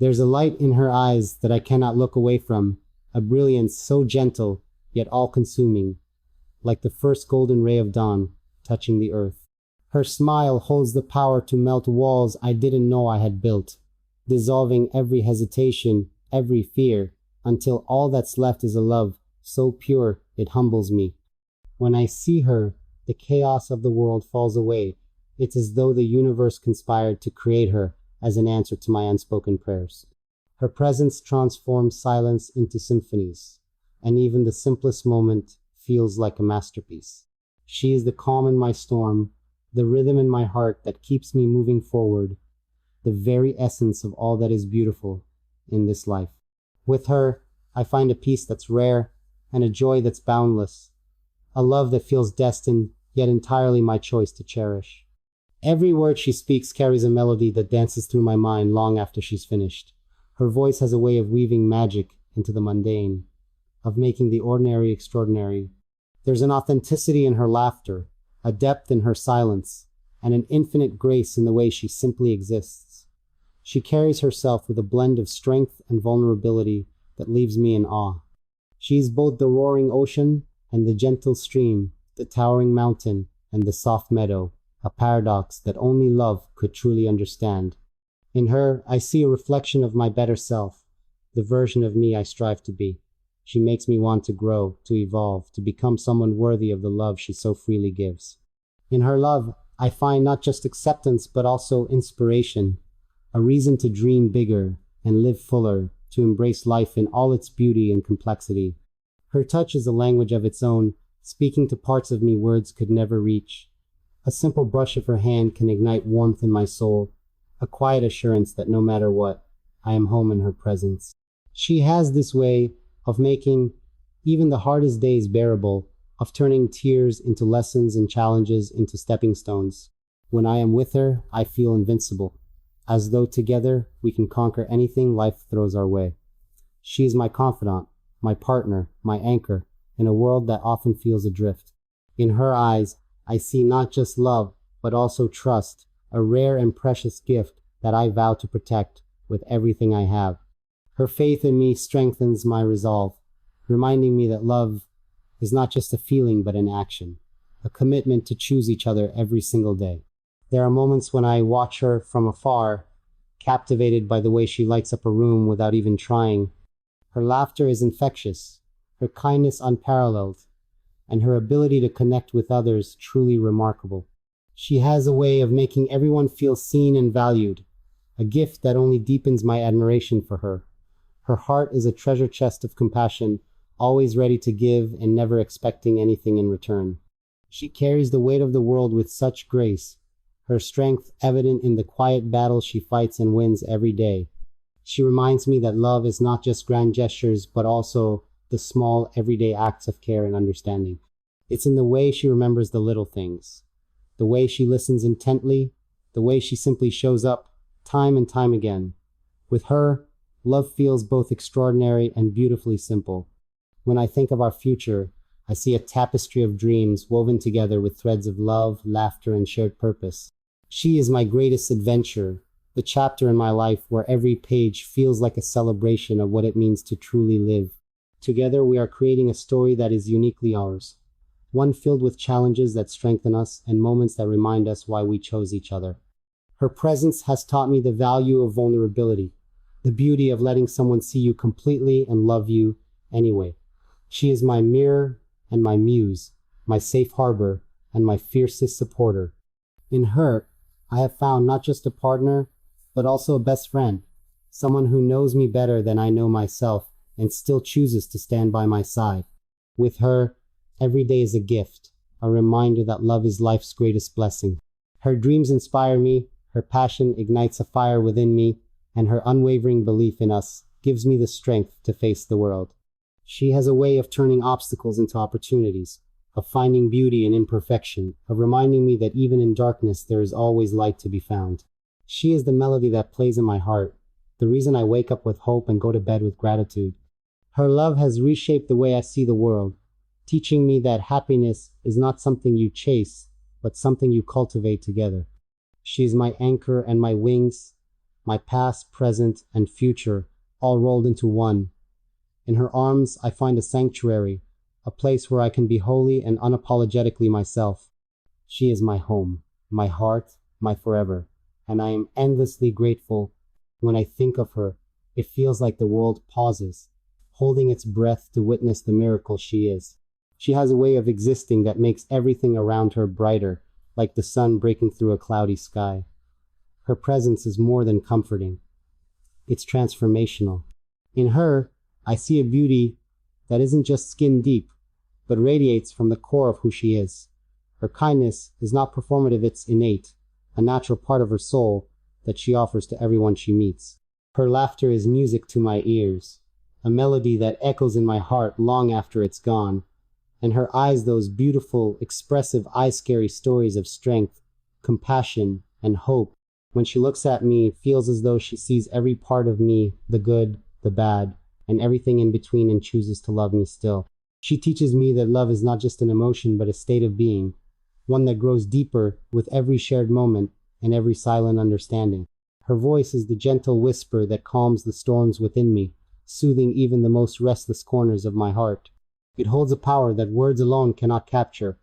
There's a light in her eyes that I cannot look away from, a brilliance so gentle, yet all-consuming, like the first golden ray of dawn touching the earth. Her smile holds the power to melt walls I didn't know I had built, dissolving every hesitation, every fear, until all that's left is a love so pure it humbles me. When I see her, the chaos of the world falls away. It's as though the universe conspired to create her as an answer to my unspoken prayers. Her presence transforms silence into symphonies, and even the simplest moment feels like a masterpiece. She is the calm in my storm, the rhythm in my heart that keeps me moving forward, the very essence of all that is beautiful in this life. With her, I find a peace that's rare and a joy that's boundless, a love that feels destined, yet entirely my choice to cherish. Every word she speaks carries a melody that dances through my mind long after she's finished. Her voice has a way of weaving magic into the mundane, of making the ordinary extraordinary. There's an authenticity in her laughter, a depth in her silence, and an infinite grace in the way she simply exists. She carries herself with a blend of strength and vulnerability that leaves me in awe. She's both the roaring ocean and the gentle stream, the towering mountain and the soft meadow, a paradox that only love could truly understand. In her, I see a reflection of my better self, the version of me I strive to be. She makes me want to grow, to evolve, to become someone worthy of the love she so freely gives. In her love, I find not just acceptance but also inspiration, a reason to dream bigger and live fuller, to embrace life in all its beauty and complexity. Her touch is a language of its own, speaking to parts of me words could never reach. A simple brush of her hand can ignite warmth in my soul, a quiet assurance that no matter what, I am home in her presence. She has this way of making even the hardest days bearable, of turning tears into lessons and challenges into stepping stones. When I am with her, I feel invincible, as though together we can conquer anything life throws our way. She is my confidant, my partner, my anchor, in a world that often feels adrift. In her eyes, I see not just love, but also trust, a rare and precious gift that I vow to protect with everything I have. Her faith in me strengthens my resolve, reminding me that love is not just a feeling but an action, a commitment to choose each other every single day. There are moments when I watch her from afar, captivated by the way she lights up a room without even trying. Her laughter is infectious, her kindness unparalleled, and her ability to connect with others truly remarkable. She has a way of making everyone feel seen and valued, a gift that only deepens my admiration for her. Her heart is a treasure chest of compassion, always ready to give and never expecting anything in return. She carries the weight of the world with such grace, her strength evident in the quiet battles she fights and wins every day. She reminds me that love is not just grand gestures, but also the small, everyday acts of care and understanding. It's in the way she remembers the little things, the way she listens intently, the way she simply shows up time and time again. With her, love feels both extraordinary and beautifully simple. When I think of our future, I see a tapestry of dreams woven together with threads of love, laughter, and shared purpose. She is my greatest adventure, the chapter in my life where every page feels like a celebration of what it means to truly live. Together, we are creating a story that is uniquely ours, one filled with challenges that strengthen us and moments that remind us why we chose each other. Her presence has taught me the value of vulnerability, the beauty of letting someone see you completely and love you anyway. She is my mirror and my muse, my safe harbor and my fiercest supporter. In her, I have found not just a partner, but also a best friend, someone who knows me better than I know myself and still chooses to stand by my side. With her, every day is a gift, a reminder that love is life's greatest blessing. Her dreams inspire me, her passion ignites a fire within me, and her unwavering belief in us gives me the strength to face the world. She has a way of turning obstacles into opportunities, of finding beauty in imperfection, of reminding me that even in darkness there is always light to be found. She is the melody that plays in my heart, the reason I wake up with hope and go to bed with gratitude. Her love has reshaped the way I see the world, teaching me that happiness is not something you chase, but something you cultivate together. She is my anchor and my wings, my past, present, and future, all rolled into one. In her arms, I find a sanctuary, a place where I can be wholly and unapologetically myself. She is my home, my heart, my forever, and I am endlessly grateful. When I think of her, it feels like the world pauses, holding its breath to witness the miracle she is. She has a way of existing that makes everything around her brighter, like the sun breaking through a cloudy sky. Her presence is more than comforting. It's transformational. In her, I see a beauty that isn't just skin deep, but radiates from the core of who she is. Her kindness is not performative, it's innate, a natural part of her soul that she offers to everyone she meets. Her laughter is music to my ears, a melody that echoes in my heart long after it's gone. And her eyes, those beautiful, expressive, eye-scary stories of strength, compassion, and hope. When she looks at me, it feels as though she sees every part of me, the good, the bad, and everything in between, and chooses to love me still. She teaches me that love is not just an emotion, but a state of being, one that grows deeper with every shared moment and every silent understanding. Her voice is the gentle whisper that calms the storms within me, soothing even the most restless corners of my heart. It holds a power that words alone cannot capture,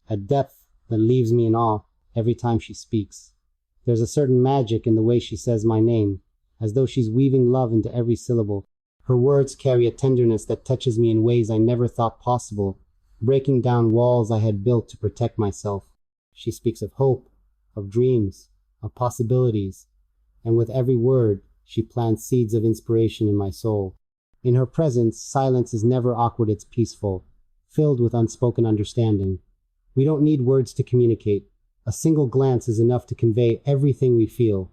a depth that leaves me in awe every time she speaks. There's a certain magic in the way she says my name, as though she's weaving love into every syllable. Her words carry a tenderness that touches me in ways I never thought possible, breaking down walls I had built to protect myself. She speaks of hope, of dreams, of possibilities, and with every word, she plants seeds of inspiration in my soul. In her presence, silence is never awkward, it's peaceful, filled with unspoken understanding. We don't need words to communicate. A single glance is enough to convey everything we feel.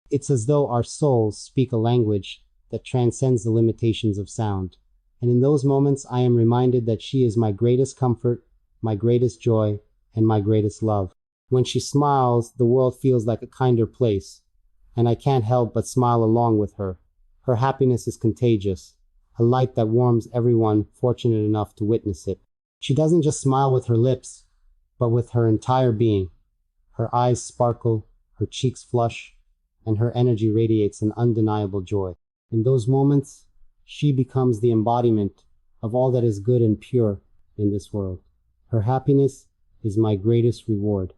It's as though our souls speak a language that transcends the limitations of sound. And in those moments, I am reminded that she is my greatest comfort, my greatest joy, and my greatest love. When she smiles, the world feels like a kinder place, and I can't help but smile along with her. Her happiness is contagious, a light that warms everyone fortunate enough to witness it. She doesn't just smile with her lips, but with her entire being. Her eyes sparkle, her cheeks flush, and her energy radiates an undeniable joy. In those moments, she becomes the embodiment of all that is good and pure in this world. Her happiness is my greatest reward,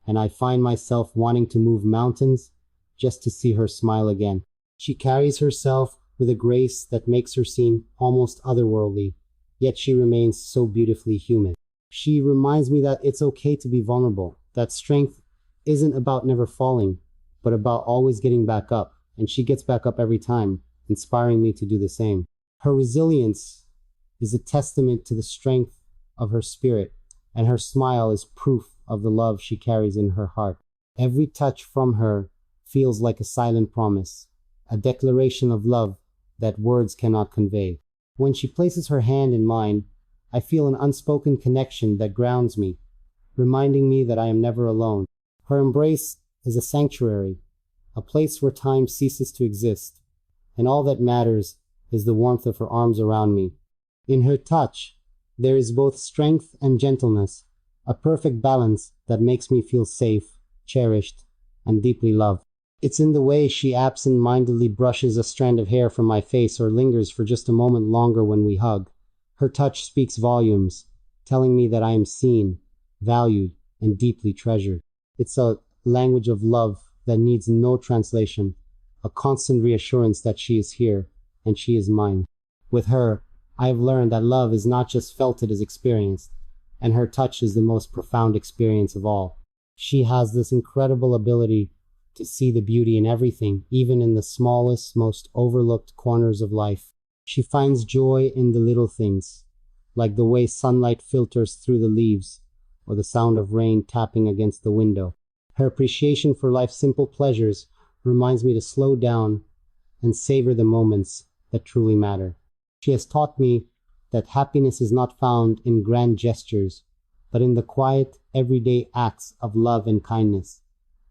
and I find myself wanting to move mountains just to see her smile again. She carries herself with a grace that makes her seem almost otherworldly, yet she remains so beautifully human. She reminds me that it's okay to be vulnerable, that strength isn't about never falling, but about always getting back up, and she gets back up every time, inspiring me to do the same. Her resilience is a testament to the strength of her spirit, and her smile is proof of the love she carries in her heart. Every touch from her feels like a silent promise, a declaration of love that words cannot convey. When she places her hand in mine, I feel an unspoken connection that grounds me, reminding me that I am never alone. Her embrace is a sanctuary, a place where time ceases to exist, and all that matters is the warmth of her arms around me. In her touch, there is both strength and gentleness, a perfect balance that makes me feel safe, cherished, and deeply loved. It's in the way she absent-mindedly brushes a strand of hair from my face or lingers for just a moment longer when we hug. Her touch speaks volumes, telling me that I am seen, valued, and deeply treasured. It's a language of love that needs no translation, a constant reassurance that she is here and she is mine. With her, I have learned that love is not just felt, it is experienced, and her touch is the most profound experience of all. She has this incredible ability to see the beauty in everything, even in the smallest, most overlooked corners of life. She finds joy in the little things, like the way sunlight filters through the leaves, or the sound of rain tapping against the window. Her appreciation for life's simple pleasures reminds me to slow down and savor the moments that truly matter. She has taught me that happiness is not found in grand gestures, but in the quiet, everyday acts of love and kindness.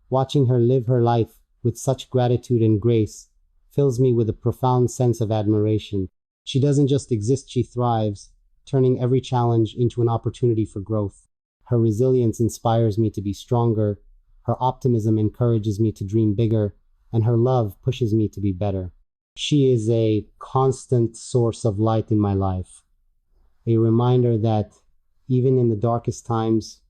Watching her live her life with such gratitude and grace fills me with a profound sense of admiration. She doesn't just exist, she thrives, turning every challenge into an opportunity for growth. Her resilience inspires me to be stronger, her optimism encourages me to dream bigger, and her love pushes me to be better. She is a constant source of light in my life, a reminder that even in the darkest times,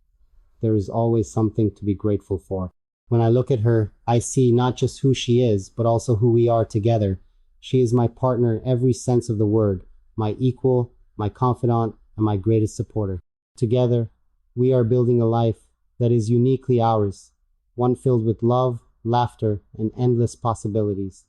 there is always something to be grateful for. When I look at her, I see not just who she is, but also who we are together. She is my partner in every sense of the word, my equal, my confidant, and my greatest supporter. Together, we are building a life that is uniquely ours, one filled with love, laughter, and endless possibilities.